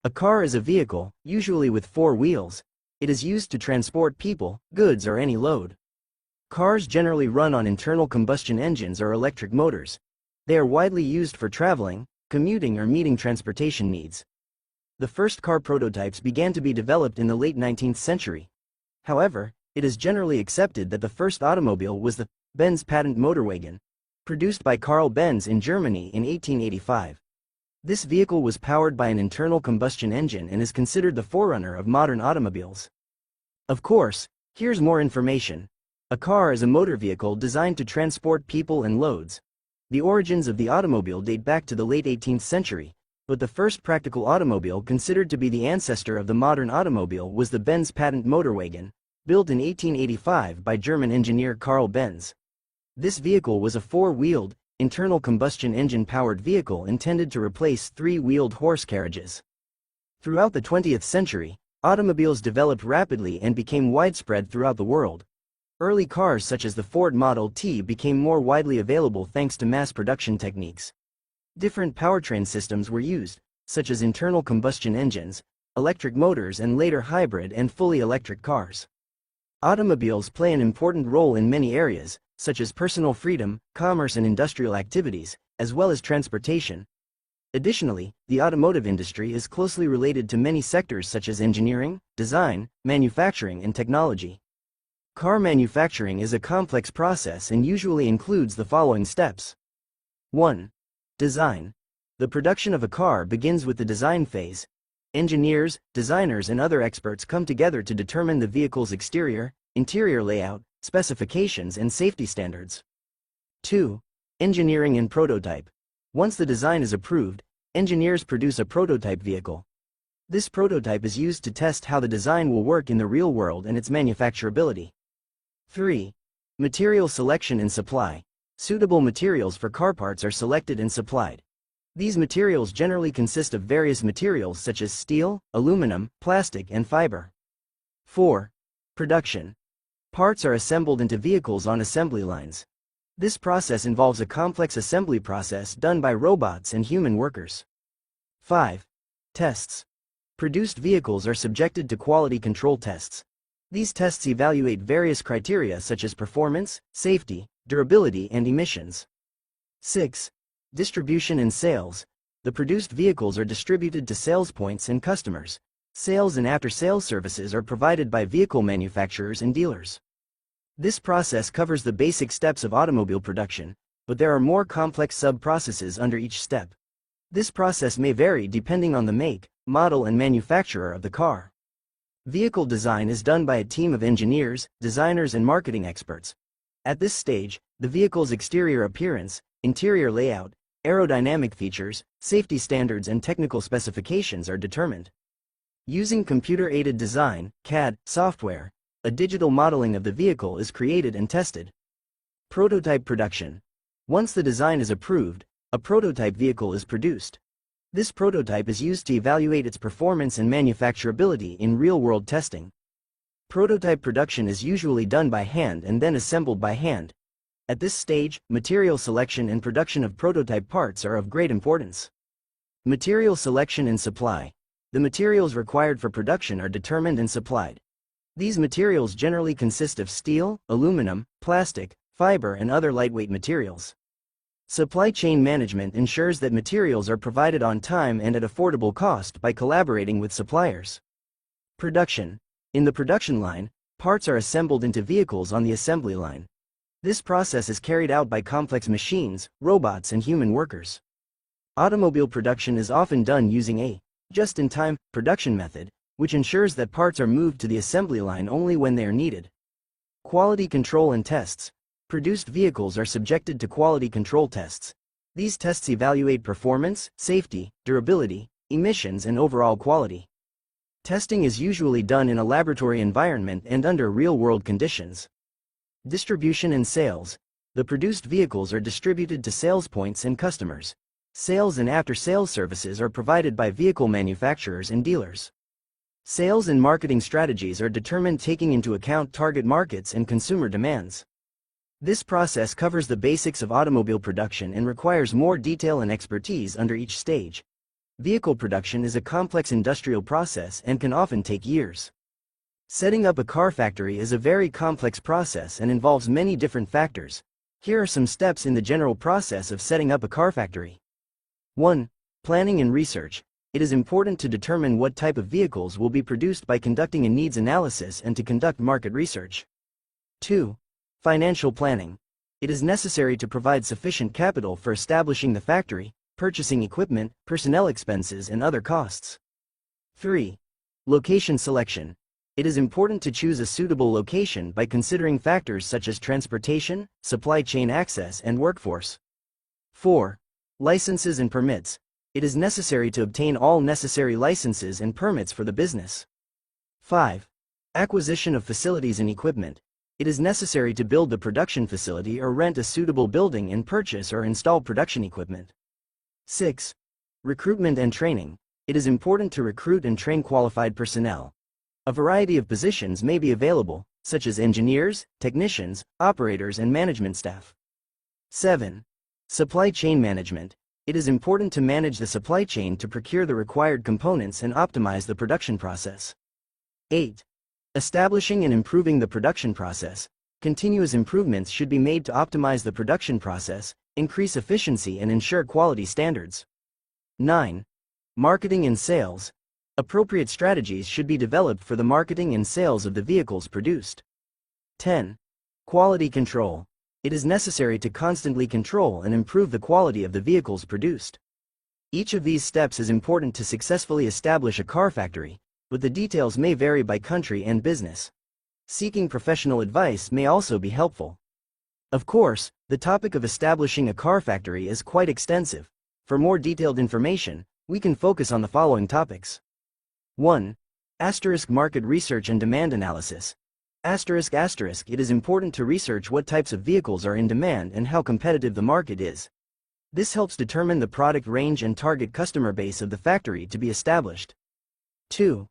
A car is a vehicle, usually with four wheels. It is used to transport people, goods or any load. Cars generally run on internal combustion engines or electric motors. They are widely used for traveling, commuting or meeting transportation needs. The first car prototypes began to be developed in the late 19th century. However, it is generally accepted that the first automobile was the Benz patent motorwagen, produced by Carl Benz in Germany in 1885. This vehicle was powered by an internal combustion engine and is considered the forerunner of modern automobiles. Of course, here's more information. A car is a motor vehicle designed to transport people and loads. The origins of the automobile date back to the late 18th century, but the first practical automobile considered to be the ancestor of the modern automobile was the Benz patent motorwagen, built in 1885 by German engineer Carl Benz. This vehicle was a four-wheeled, internal combustion engine-powered vehicle intended to replace three-wheeled horse carriages. Throughout the 20th century, automobiles developed rapidly and became widespread throughout the world. Early cars such as the Ford Model T became more widely available thanks to mass production techniques. Different powertrain systems were used, such as internal combustion engines, electric motors and later hybrid and fully electric cars. Automobiles play an important role in many areas, such as personal freedom, commerce and industrial activities, as well as transportation. Additionally, the automotive industry is closely related to many sectors such as engineering, design, manufacturing and technology. Car manufacturing is a complex process and usually includes the following steps. 1. Design. The production of a car begins with the design phase. Engineers, designers and other experts come together to determine the vehicle's exterior, interior layout, specifications and safety standards. 2. Engineering and prototype. Once the design is approved, engineers produce a prototype vehicle. This prototype is used to test how the design will work in the real world and its manufacturability. 3. Material selection and supply. Suitable materials for car parts are selected and supplied. These materials generally consist of various materials such as steel, aluminum, plastic and fiber. 4. Production. Parts are assembled into vehicles on assembly lines. This process involves a complex assembly process done by robots and human workers. 5. Tests. Produced vehicles are subjected to quality control tests. These tests evaluate various criteria such as performance, safety, durability and emissions. 6. Distribution and sales. The produced vehicles are distributed to sales points and customers. Sales and after-sales services are provided by vehicle manufacturers and dealers. This process covers the basic steps of automobile production, but there are more complex sub-processes under each step. This process may vary depending on the make, model and manufacturer of the car. Vehicle design is done by a team of engineers, designers and marketing experts. At this stage, the vehicle's exterior appearance, interior layout, aerodynamic features, safety standards and technical specifications are determined. Using computer-aided design, CAD, software, a digital modeling of the vehicle is created and tested. Prototype production. Once the design is approved, a prototype vehicle is produced. This prototype is used to evaluate its performance and manufacturability in real-world testing. Prototype production is usually done by hand and then assembled by hand. At this stage, material selection and production of prototype parts are of great importance. Material selection and supply. The materials required for production are determined and supplied. These materials generally consist of steel, aluminum, plastic, fiber and other lightweight materials. Supply chain management ensures that materials are provided on time and at affordable cost by collaborating with suppliers. Production. In the production line, parts are assembled into vehicles on the assembly line. This process is carried out by complex machines, robots and human workers. Automobile production is often done using a just-in-time production method, which ensures that parts are moved to the assembly line only when they are needed. Quality control and tests. Produced vehicles are subjected to quality control tests. These tests evaluate performance, safety, durability, emissions and overall quality. Testing is usually done in a laboratory environment and under real-world conditions. Distribution and sales. The produced vehicles are distributed to sales points and customers. Sales and after-sales services are provided by vehicle manufacturers and dealers. Sales and marketing strategies are determined taking into account target markets and consumer demands. This process covers the basics of automobile production and requires more detail and expertise under each stage. Vehicle production is a complex industrial process and can often take years. Setting up a car factory is a very complex process and involves many different factors. Here are some steps in the general process of setting up a car factory. 1. Planning and research. It is important to determine what type of vehicles will be produced by conducting a needs analysis and to conduct market research. 2. Financial planning. It is necessary to provide sufficient capital for establishing the factory, purchasing equipment, personnel expenses and other costs. 3. Location selection. It is important to choose a suitable location by considering factors such as transportation, supply chain access and workforce. 4. Licenses and permits. It is necessary to obtain all necessary licenses and permits for the business. 5. Acquisition of facilities and equipment. It is necessary to build the production facility or rent a suitable building and purchase or install production equipment. 6. Recruitment and training. It is important to recruit and train qualified personnel. A variety of positions may be available, such as engineers, technicians, operators and management staff. 7. Supply chain management. It is important to manage the supply chain to procure the required components and optimize the production process. 8. Establishing and improving the production process. Continuous improvements should be made to optimize the production process, increase efficiency and ensure quality standards. 9. Marketing and sales. Appropriate strategies should be developed for the marketing and sales of the vehicles produced. 10. Quality control. It is necessary to constantly control and improve the quality of the vehicles produced. Each of these steps is important to successfully establish a car factory, but the details may vary by country and business. Seeking professional advice may also be helpful. Of course, the topic of establishing a car factory is quite extensive. For more detailed information, we can focus on the following topics. 1. Market research and demand analysis. It is important to research what types of vehicles are in demand and how competitive the market is. This helps determine the product range and target customer base of the factory to be established. 2.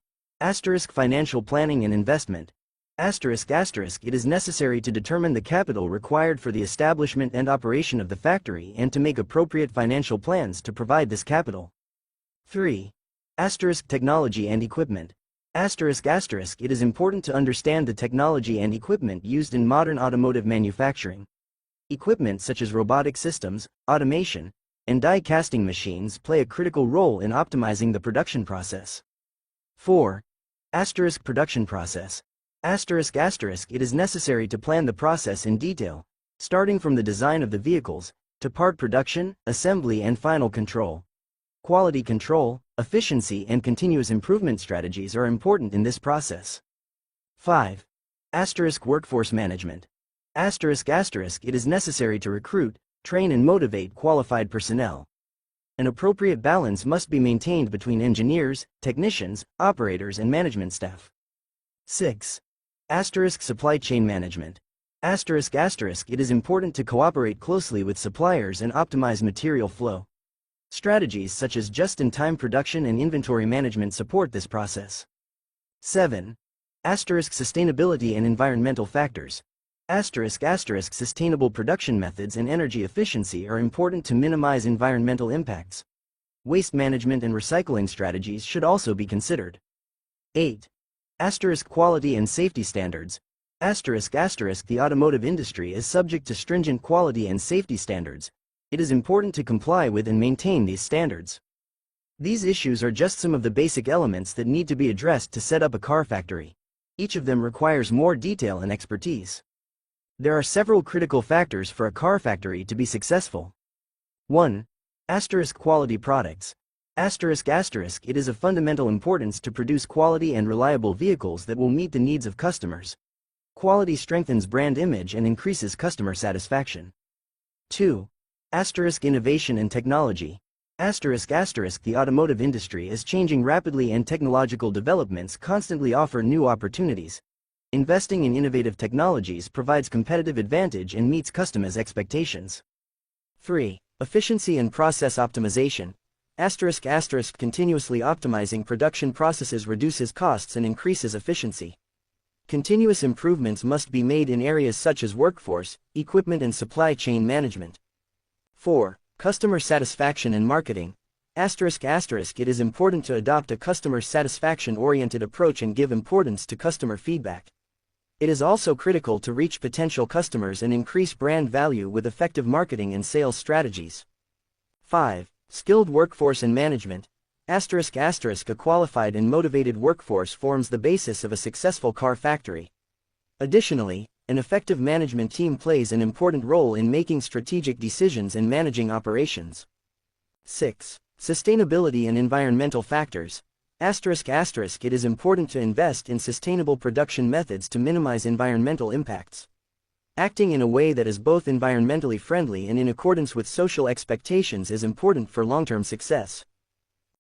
Financial planning and investment. It is necessary to determine the capital required for the establishment and operation of the factory and to make appropriate financial plans to provide this capital. 3. Technology and equipment. It is important to understand the technology and equipment used in modern automotive manufacturing. Equipment such as robotic systems, automation, and die casting machines play a critical role in optimizing the production process. 4. Production process. It is necessary to plan the process in detail, starting from the design of the vehicles, to part production, assembly and final control. Quality control, efficiency and continuous improvement strategies are important in this process. 5. Workforce management. It is necessary to recruit, train and motivate qualified personnel. An appropriate balance must be maintained between engineers, technicians, operators and management staff. 6. Supply chain management. It is important to cooperate closely with suppliers and optimize material flow. Strategies such as just-in-time production and inventory management support this process. 7. Sustainability and environmental factors. Sustainable production methods and energy efficiency are important to minimize environmental impacts. Waste management and recycling strategies should also be considered. 8. Quality and safety standards. The automotive industry is subject to stringent quality and safety standards. It is important to comply with and maintain these standards. These issues are just some of the basic elements that need to be addressed to set up a car factory. Each of them requires more detail and expertise. There are several critical factors for a car factory to be successful. 1. Quality products. It is of fundamental importance to produce quality and reliable vehicles that will meet the needs of customers. Quality strengthens brand image and increases customer satisfaction. 2. Innovation and technology. The automotive industry is changing rapidly and technological developments constantly offer new opportunities. Investing in innovative technologies provides competitive advantage and meets customers' expectations. 3. Efficiency and process optimization. Continuously optimizing production processes reduces costs and increases efficiency. Continuous improvements must be made in areas such as workforce, equipment and supply chain management. 4. Customer satisfaction and marketing. It is important to adopt a customer satisfaction-oriented approach and give importance to customer feedback. It is also critical to reach potential customers and increase brand value with effective marketing and sales strategies. 5. Skilled workforce and management. A qualified and motivated workforce forms the basis of a successful car factory. Additionally, an effective management team plays an important role in making strategic decisions and managing operations. 6. Sustainability and environmental factors. It is important to invest in sustainable production methods to minimize environmental impacts. Acting in a way that is both environmentally friendly and in accordance with social expectations is important for long-term success.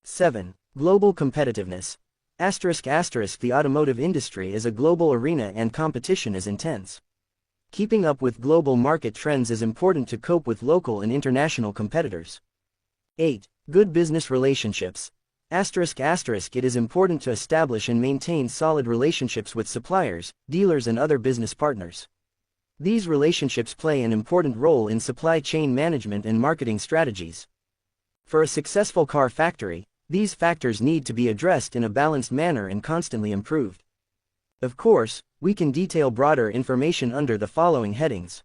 7. Global competitiveness. The automotive industry is a global arena and competition is intense. Keeping up with global market trends is important to cope with local and international competitors. 8. Good business relationships. It is important to establish and maintain solid relationships with suppliers, dealers and other business partners. These relationships play an important role in supply chain management and marketing strategies. For a successful car factory, these factors need to be addressed in a balanced manner and constantly improved. Of course, we can detail broader information under the following headings.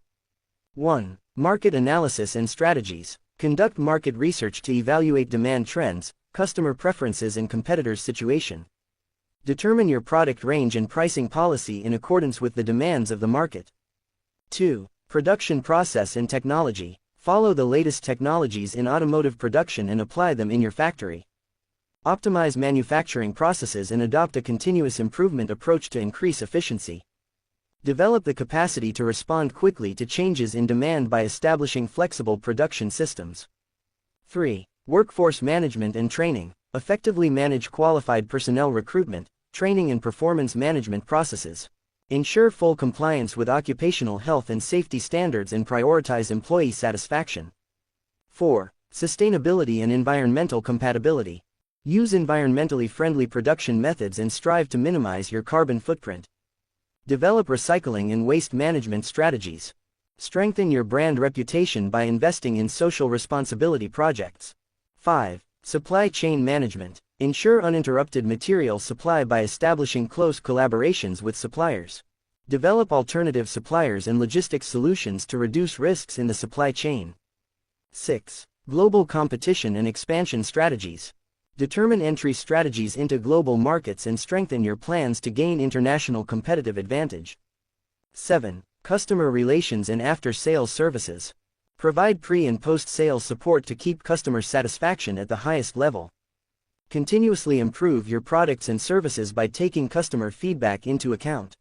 1. Market analysis and strategies. Conduct market research to evaluate demand trends, customer preferences and competitors' situation. Determine your product range and pricing policy in accordance with the demands of the market. 2. Production process and technology. Follow the latest technologies in automotive production and apply them in your factory. Optimize manufacturing processes and adopt a continuous improvement approach to increase efficiency. Develop the capacity to respond quickly to changes in demand by establishing flexible production systems. 3. Workforce management and training. Effectively manage qualified personnel recruitment, training and performance management processes. Ensure full compliance with occupational health and safety standards and prioritize employee satisfaction. 4. Sustainability and environmental compatibility. Use environmentally friendly production methods and strive to minimize your carbon footprint. Develop recycling and waste management strategies. Strengthen your brand reputation by investing in social responsibility projects. 5. Supply chain management. Ensure uninterrupted material supply by establishing close collaborations with suppliers. Develop alternative suppliers and logistics solutions to reduce risks in the supply chain. 6. Global competition and expansion strategies. Determine entry strategies into global markets and strengthen your plans to gain international competitive advantage. 7. Customer relations and after-sales services. Provide pre- and post-sales support to keep customer satisfaction at the highest level. Continuously improve your products and services by taking customer feedback into account.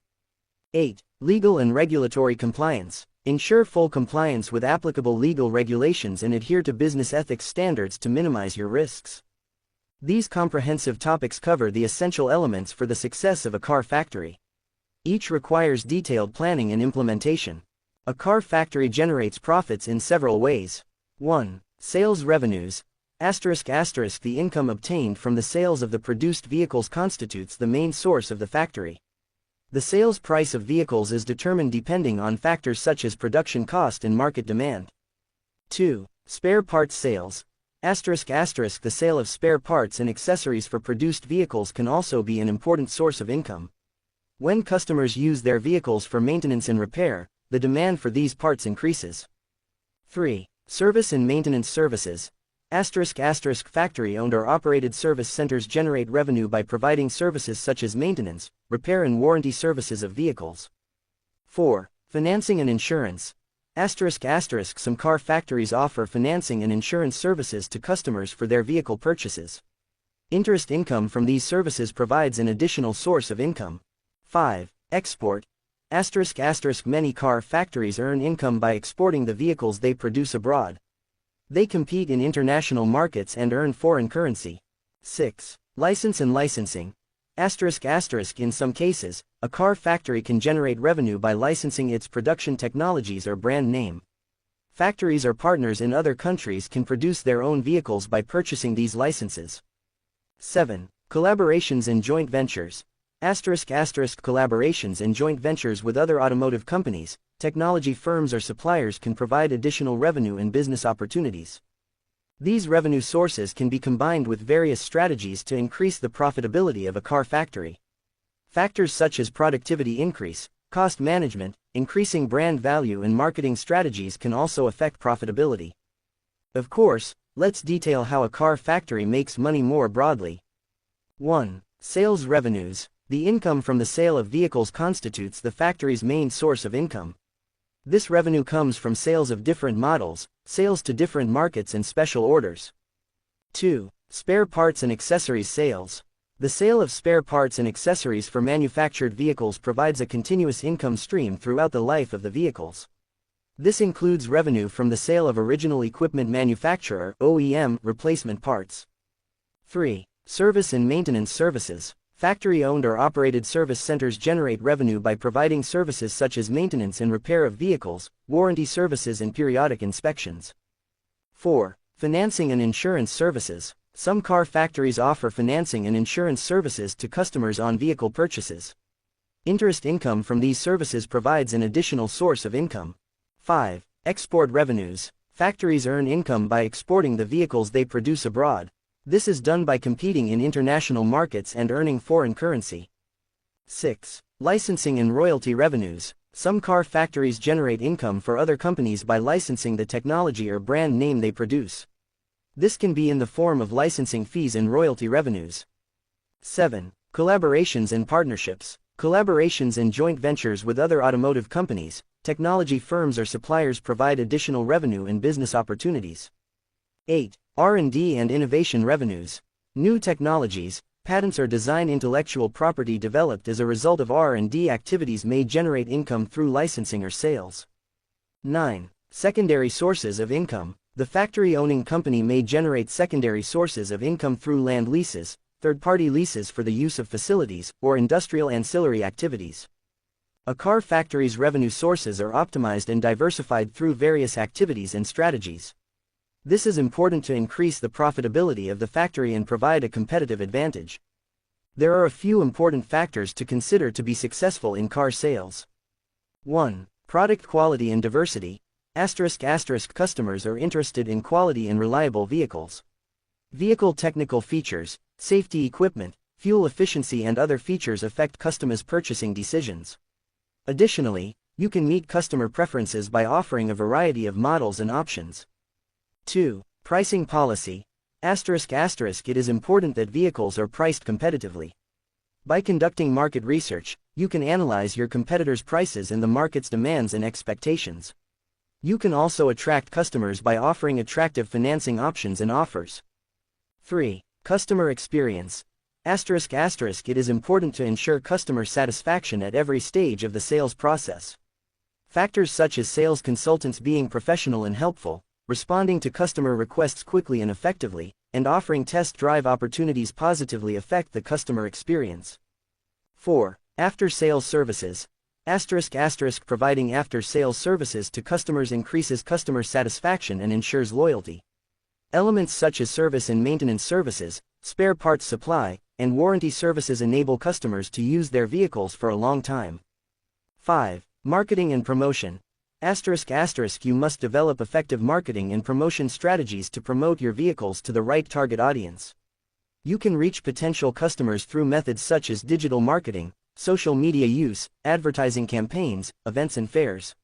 8. Legal and regulatory compliance. Ensure full compliance with applicable legal regulations and adhere to business ethics standards to minimize your risks. These comprehensive topics cover the essential elements for the success of a car factory. Each requires detailed planning and implementation. A car factory generates profits in several ways. 1. Sales revenues. The income obtained from the sales of the produced vehicles constitutes the main source of the factory. The sales price of vehicles is determined depending on factors such as production cost and market demand. 2. Spare parts sales. The sale of spare parts and accessories for produced vehicles can also be an important source of income. When customers use their vehicles for maintenance and repair, the demand for these parts increases. 3. Service and maintenance services. Factory-owned or operated service centers generate revenue by providing services such as maintenance, repair and warranty services of vehicles. 4. Financing and insurance. Some car factories offer financing and insurance services to customers for their vehicle purchases. Interest income from these services provides an additional source of income. 5. Export. Many car factories earn income by exporting the vehicles they produce abroad. They compete in international markets and earn foreign currency. 6. License and licensing. In some cases, a car factory can generate revenue by licensing its production technologies or brand name. Factories or partners in other countries can produce their own vehicles by purchasing these licenses. 7. Collaborations and joint ventures. Collaborations and joint ventures with other automotive companies, technology firms or suppliers can provide additional revenue and business opportunities. These revenue sources can be combined with various strategies to increase the profitability of a car factory. Factors such as productivity increase, cost management, increasing brand value and marketing strategies can also affect profitability. Of course, let's detail how a car factory makes money more broadly. 1. Sales revenues. The income from the sale of vehicles constitutes the factory's main source of income. This revenue comes from sales of different models, sales to different markets and special orders. 2. Spare parts and accessories sales. The sale of spare parts and accessories for manufactured vehicles provides a continuous income stream throughout the life of the vehicles. This includes revenue from the sale of original equipment manufacturer (OEM) replacement parts. 3. Service and maintenance services. Factory-owned or operated service centers generate revenue by providing services such as maintenance and repair of vehicles, warranty services and periodic inspections. 4. Financing and insurance services. Some car factories offer financing and insurance services to customers on vehicle purchases. Interest income from these services provides an additional source of income. 5. Export revenues. Factories earn income by exporting the vehicles they produce abroad. This is done by competing in international markets and earning foreign currency. 6. Licensing and royalty revenues. Some car factories generate income for other companies by licensing the technology or brand name they produce. This can be in the form of licensing fees and royalty revenues. 7. Collaborations and partnerships. Collaborations and joint ventures with other automotive companies, technology firms or suppliers provide additional revenue and business opportunities. 8. R&D and innovation revenues. New technologies, patents or design intellectual property developed as a result of R&D activities may generate income through licensing or sales. 9. Secondary sources of income. The factory-owning company may generate secondary sources of income through land leases, third-party leases for the use of facilities, or industrial ancillary activities. A car factory's revenue sources are optimized and diversified through various activities and strategies. This is important to increase the profitability of the factory and provide a competitive advantage. There are a few important factors to consider to be successful in car sales. 1. Product quality and diversity. Customers are interested in quality and reliable vehicles. Vehicle technical features, safety equipment, fuel efficiency and other features affect customers' purchasing decisions. Additionally, you can meet customer preferences by offering a variety of models and options. 2. Pricing policy. It is important that vehicles are priced competitively. By conducting market research, you can analyze your competitors' prices and the market's demands and expectations. You can also attract customers by offering attractive financing options and offers. 3. Customer experience. It is important to ensure customer satisfaction at every stage of the sales process. Factors such as sales consultants being professional and helpful, responding to customer requests quickly and effectively, and offering test drive opportunities positively affect the customer experience. 4. After-sales services. Providing after-sales services to customers increases customer satisfaction and ensures loyalty. Elements such as service and maintenance services, spare parts supply, and warranty services enable customers to use their vehicles for a long time. 5. Marketing and promotion. You must develop effective marketing and promotion strategies to promote your vehicles to the right target audience. You can reach potential customers through methods such as digital marketing, social media use, advertising campaigns, events and fairs.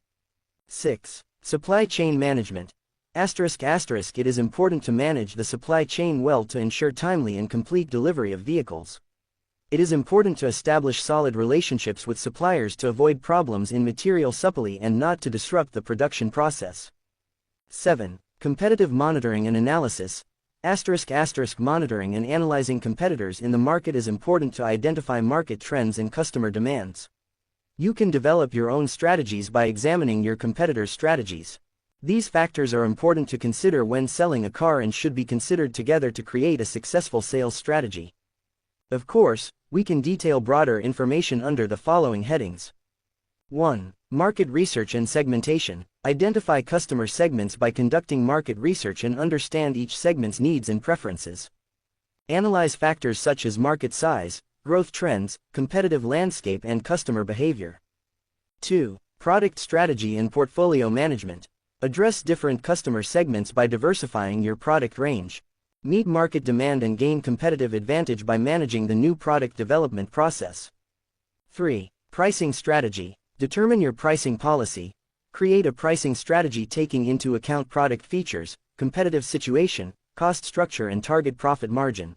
6. Supply chain management. It is important to manage the supply chain well to ensure timely and complete delivery of vehicles. It is important to establish solid relationships with suppliers to avoid problems in material supply and not to disrupt the production process. 7. Competitive monitoring and analysis. Monitoring and analyzing competitors in the market is important to identify market trends and customer demands. You can develop your own strategies by examining your competitors' strategies. These factors are important to consider when selling a car and should be considered together to create a successful sales strategy. Of course, we can detail broader information under the following headings. 1. Market research and segmentation. Identify customer segments by conducting market research and understand each segment's needs and preferences. Analyze factors such as market size, growth trends, competitive landscape and customer behavior. 2. Product strategy and portfolio management. Address different customer segments by diversifying your product range. Meet market demand and gain competitive advantage by managing the new product development process. 3. Pricing strategy. Determine your pricing policy. Create a pricing strategy taking into account product features, competitive situation, cost structure and target profit margin.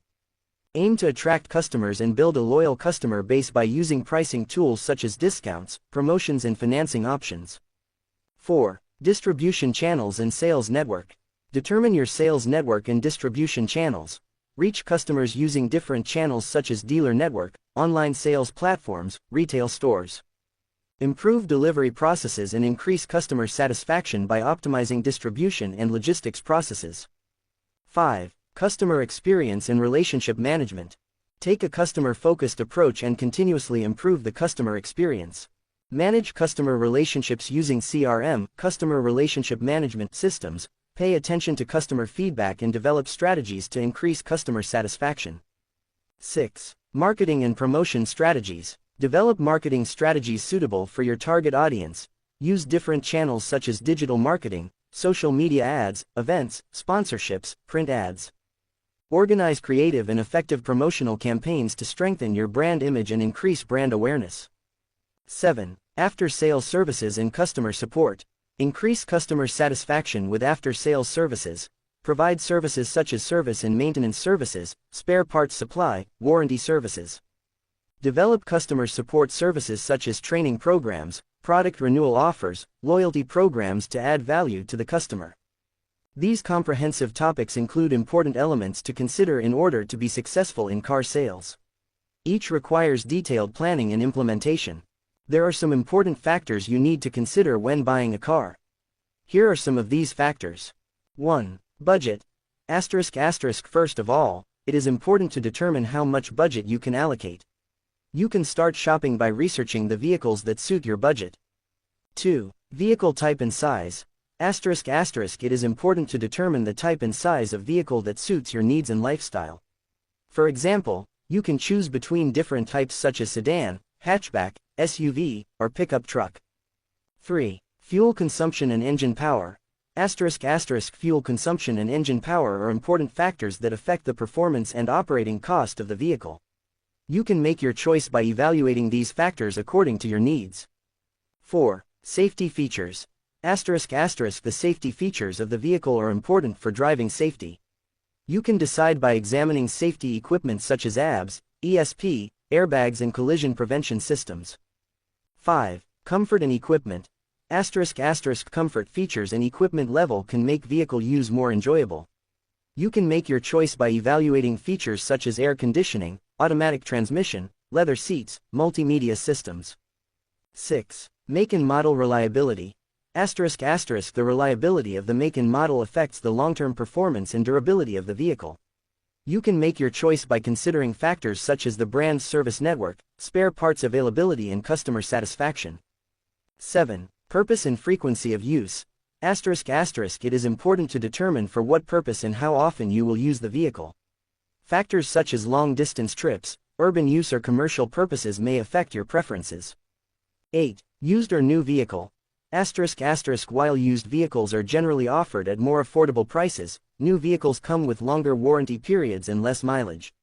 Aim to attract customers and build a loyal customer base by using pricing tools such as discounts, promotions and financing options. 4. Distribution channels and sales network. Determine your sales network and distribution channels. Reach customers using different channels such as dealer network, online sales platforms, retail stores. Improve delivery processes and increase customer satisfaction by optimizing distribution and logistics processes. 5. Customer experience and relationship management. Take a customer-focused approach and continuously improve the customer experience. Manage customer relationships using CRM, customer relationship management systems. Pay attention to customer feedback and develop strategies to increase customer satisfaction. 6. Marketing and promotion strategies. Develop marketing strategies suitable for your target audience. Use different channels such as digital marketing, social media ads, events, sponsorships, print ads. Organize creative and effective promotional campaigns to strengthen your brand image and increase brand awareness. 7. After-sales services and customer support. Increase customer satisfaction with after-sales services. Provide services such as service and maintenance services, spare parts supply, warranty services. Develop customer support services such as training programs, product renewal offers, loyalty programs to add value to the customer. These comprehensive topics include important elements to consider in order to be successful in car sales. Each requires detailed planning and implementation. There are some important factors you need to consider when buying a car. Here are some of these factors. 1. Budget. First of all, it is important to determine how much budget you can allocate. You can start shopping by researching the vehicles that suit your budget. 2. Vehicle type and size. It is important to determine the type and size of vehicle that suits your needs and lifestyle. For example, you can choose between different types such as sedan, hatchback, SUV, or pickup truck. 3. Fuel consumption and engine power. Fuel consumption and engine power are important factors that affect the performance and operating cost of the vehicle. You can make your choice by evaluating these factors according to your needs. 4. Safety features. The safety features of the vehicle are important for driving safety. You can decide by examining safety equipment such as ABS, ESP, airbags and collision prevention systems. 5. Comfort and equipment. Comfort features and equipment level can make vehicle use more enjoyable. You can make your choice by evaluating features such as air conditioning, automatic transmission, leather seats, multimedia systems. 6. Make and model reliability. The reliability of the make and model affects the long-term performance and durability of the vehicle. You can make your choice by considering factors such as the brand's service network, spare parts availability and customer satisfaction. 7. Purpose and frequency of use. It is important to determine for what purpose and how often you will use the vehicle. Factors such as long-distance trips, urban use or commercial purposes may affect your preferences. 8. Used or new vehicle. While used vehicles are generally offered at more affordable prices, new vehicles come with longer warranty periods and less mileage.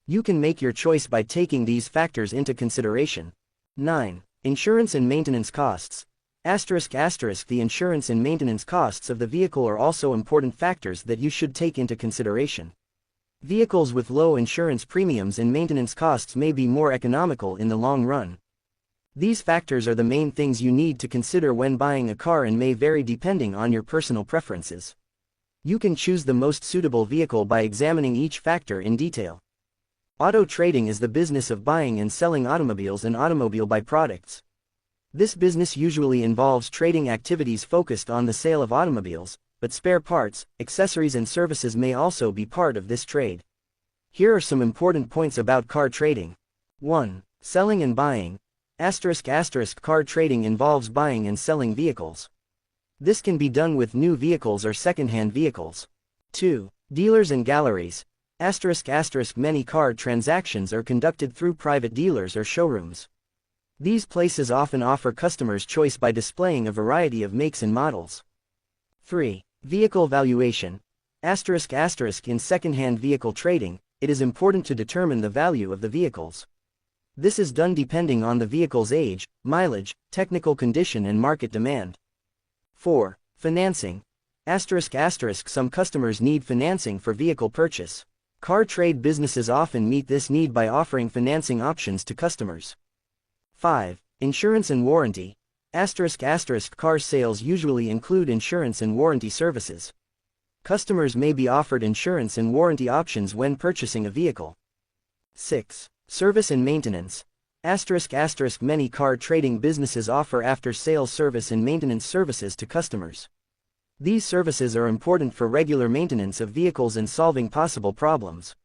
You can make your choice by taking these factors into consideration. 9. Insurance and maintenance costs. The insurance and maintenance costs of the vehicle are also important factors that you should take into consideration. Vehicles with low insurance premiums and maintenance costs may be more economical in the long run. These factors are the main things you need to consider when buying a car and may vary depending on your personal preferences. You can choose the most suitable vehicle by examining each factor in detail. Auto trading is the business of buying and selling automobiles and automobile byproducts. This business usually involves trading activities focused on the sale of automobiles, but spare parts, accessories and services may also be part of this trade. Here are some important points about car trading. 1. Selling and buying. Car trading involves buying and selling vehicles. This can be done with new vehicles or second-hand vehicles. 2. Dealers and galleries. Many car transactions are conducted through private dealers or showrooms. These places often offer customers choice by displaying a variety of makes and models. 3. Vehicle valuation. In second-hand vehicle trading, it is important to determine the value of the vehicles. This is done depending on the vehicle's age, mileage, technical condition and market demand. 4. Financing. Some customers need financing for vehicle purchase. Car trade businesses often meet this need by offering financing options to customers. 5. Insurance and warranty. Car sales usually include insurance and warranty services. Customers may be offered insurance and warranty options when purchasing a vehicle. 6. Service and maintenance. Many car trading businesses offer after-sales service and maintenance services to customers. These services are important for regular maintenance of vehicles and solving possible problems.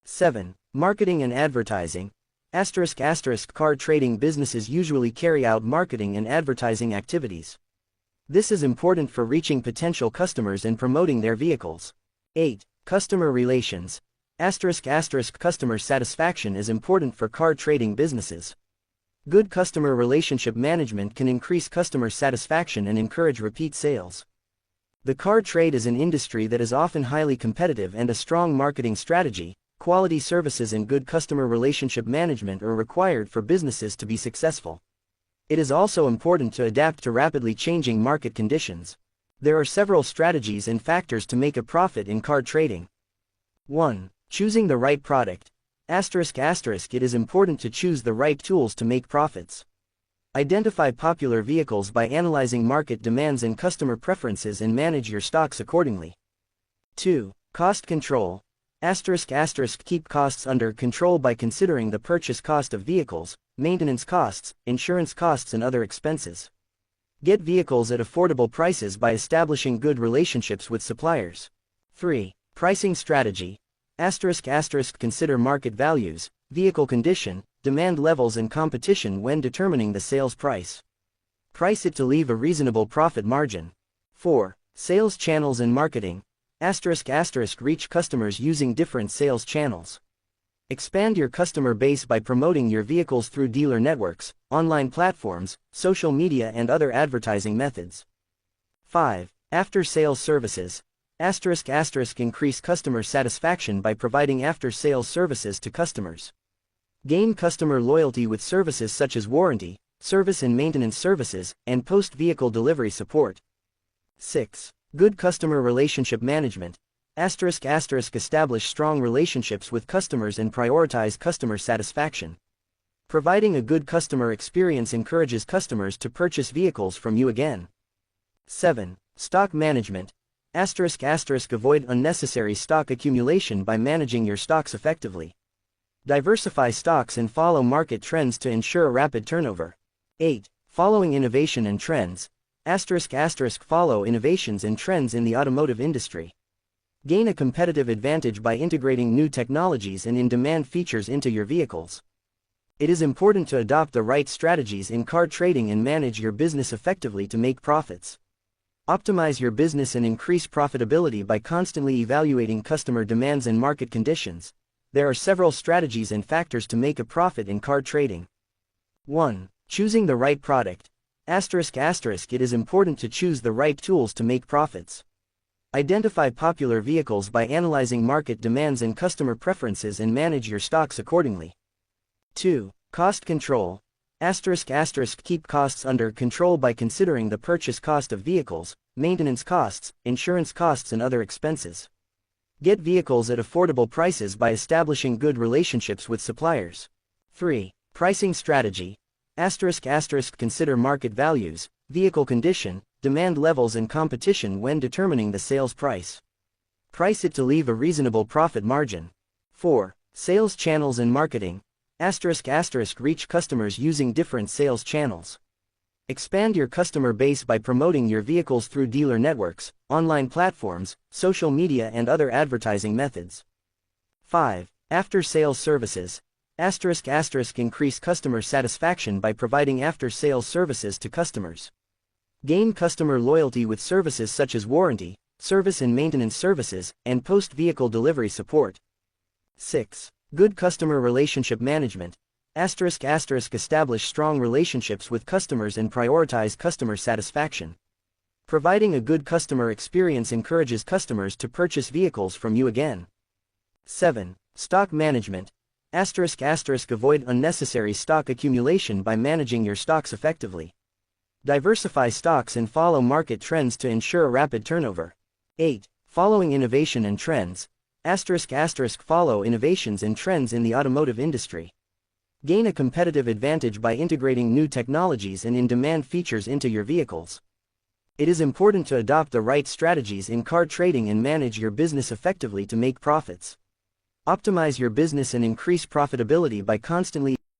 7. Marketing and advertising. Car trading businesses usually carry out marketing and advertising activities. This is important for reaching potential customers and promoting their vehicles. 8. Customer relations. Customer satisfaction is important for car trading businesses. Good customer relationship management can increase customer satisfaction and encourage repeat sales. The car trade is an industry that is often highly competitive, and a strong marketing strategy, quality services and good customer relationship management are required for businesses to be successful. It is also important to adapt to rapidly changing market conditions. There are several strategies and factors to make a profit in car trading. 1. Choosing the right product. It is important to choose the right tools to make profits. Identify popular vehicles by analyzing market demands and customer preferences and manage your stocks accordingly. 2. Cost control. Keep costs under control by considering the purchase cost of vehicles, maintenance costs, insurance costs and other expenses. Get vehicles at affordable prices by establishing good relationships with suppliers. 3. Pricing strategy. Consider market values, vehicle condition, demand levels and competition when determining the sales price. Price it to leave a reasonable profit margin. 4. Sales channels and marketing. Reach customers using different sales channels. Expand your customer base by promoting your vehicles through dealer networks, online platforms, social media and other advertising methods. 5. After-sales services. Increase customer satisfaction by providing after-sales services to customers. Gain customer loyalty with services such as warranty, service and maintenance services, and post-vehicle delivery support. 6. Good customer relationship management. Establish strong relationships with customers and prioritize customer satisfaction. Providing a good customer experience encourages customers to purchase vehicles from you again. 7. Stock management. Avoid unnecessary stock accumulation by managing your stocks effectively. Diversify stocks and follow market trends to ensure rapid turnover. 8. Following innovation and trends. Follow innovations and trends in the automotive industry. Gain a competitive advantage by integrating new technologies and in-demand features into your vehicles. It is important to adopt the right strategies in car trading and manage your business effectively to make profits. Optimize your business and increase profitability by constantly evaluating customer demands and market conditions. There are several strategies and factors to make a profit in car trading. 1. Choosing the right product. It is important to choose the right tools to make profits. Identify popular vehicles by analyzing market demands and customer preferences and manage your stocks accordingly. 2. Cost control. Keep costs under control by considering the purchase cost of vehicles, maintenance costs, insurance costs and other expenses. Get vehicles at affordable prices by establishing good relationships with suppliers. 3. Pricing strategy. Consider market values, vehicle condition, demand levels and competition when determining the sales price. Price it to leave a reasonable profit margin. 4. Sales channels and marketing. Reach customers using different sales channels. Expand your customer base by promoting your vehicles through dealer networks, online platforms, social media and other advertising methods. 5. After-sales services. Increase customer satisfaction by providing after-sales services to customers. Gain customer loyalty with services such as warranty, service and maintenance services, and post-vehicle delivery support. 6. Good customer relationship management. Establish strong relationships with customers and prioritize customer satisfaction. Providing a good customer experience encourages customers to purchase vehicles from you again. 7. Stock management. Avoid unnecessary stock accumulation by managing your stocks effectively. Diversify stocks and follow market trends to ensure rapid turnover. 8. Following innovation and trends. Follow innovations and trends in the automotive industry. Gain a competitive advantage by integrating new technologies and in-demand features into your vehicles. It is important to adopt the right strategies in car trading and manage your business effectively to make profits. Optimize your business and increase profitability by constantly